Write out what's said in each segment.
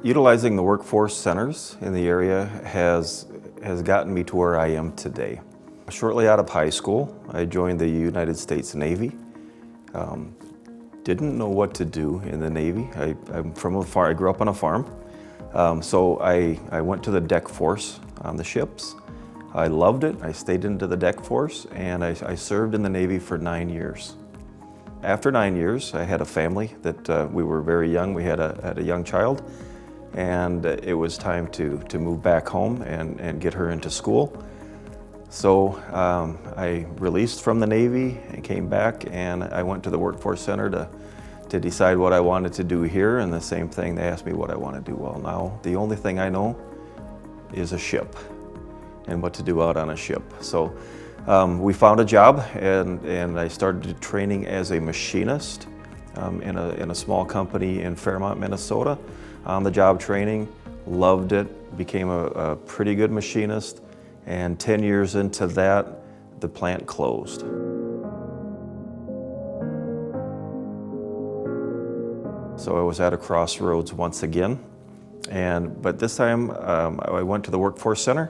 Utilizing the workforce centers in the area has gotten me to where I am today. Shortly out of high school, I joined the United States Navy. Didn't know what to do in the Navy. I'm from a farm. I grew up on a farm. So I went to the deck force on the ships. I loved it. I stayed into the deck force, and I served in the Navy for 9 years. After 9 years, I had a family that we were very young. We had a young child, and it was time to move back home and get her into school. So I released from the Navy and came back, and I went to the Workforce Center to decide what I wanted to do here, and the same thing, they asked me what I want to do. Well, now the only thing I know is a ship and what to do out on a ship. So we found a job, and I started training as a machinist in a small company in Fairmont, Minnesota. On the job training, loved it, became a pretty good machinist, and 10 years into that, the plant closed. So I was at a crossroads once again, but this time I went to the Workforce Center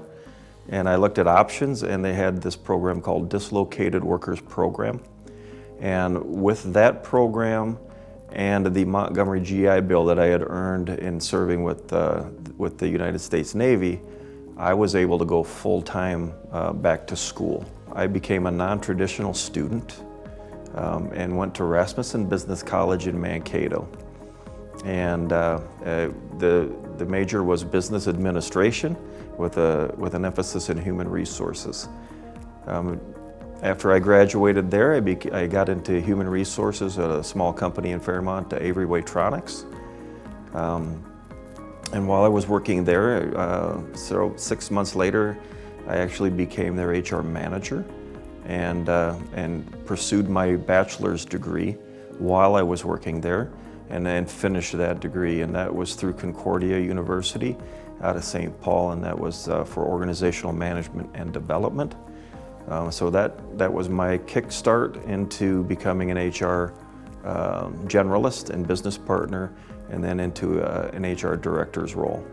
and I looked at options, and they had this program called Dislocated Worker Program. And with that program and the Montgomery GI Bill that I had earned in serving with the United States Navy, I was able to go full-time back to school. I became a non-traditional student and went to Rasmussen Business College in Mankato. And the major was business administration with an emphasis in human resources. After I graduated there, I got into human resources at a small company in Fairmont, Avery Waitronics. And while I was working there, so 6 months later, I actually became their HR manager and pursued my bachelor's degree while I was working there, and then finished that degree, and that was through Concordia University out of St. Paul, and that was for organizational management and development. So that was my kickstart into becoming an HR generalist and business partner, and then into an HR director's role.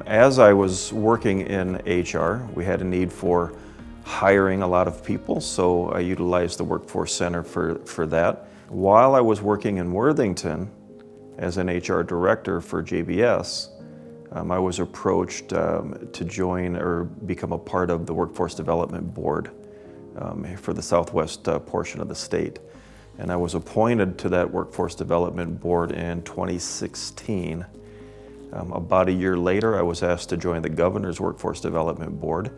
As I was working in HR, we had a need for hiring a lot of people, so I utilized the Workforce Center for that. While I was working in Worthington as an HR director for JBS, I was approached to join or become a part of the Workforce Development Board for the southwest portion of the state. And I was appointed to that Workforce Development Board in 2016. About a year later, I was asked to join the Governor's Workforce Development Board.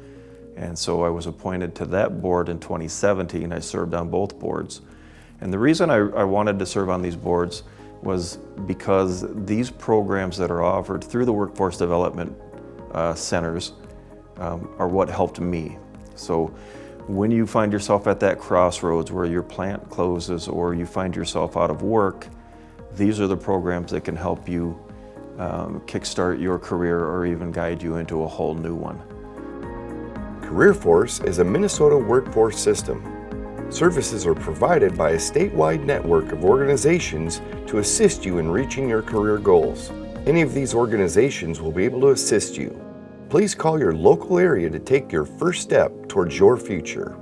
And so I was appointed to that board in 2017. I served on both boards. And the reason I wanted to serve on these boards was because these programs that are offered through the Workforce Development Centers are what helped me. So when you find yourself at that crossroads where your plant closes or you find yourself out of work, these are the programs that can help you kickstart your career or even guide you into a whole new one. CareerForce is a Minnesota workforce system. Services are provided by a statewide network of organizations to assist you in reaching your career goals. Any of these organizations will be able to assist you. Please call your local area to take your first step towards your future.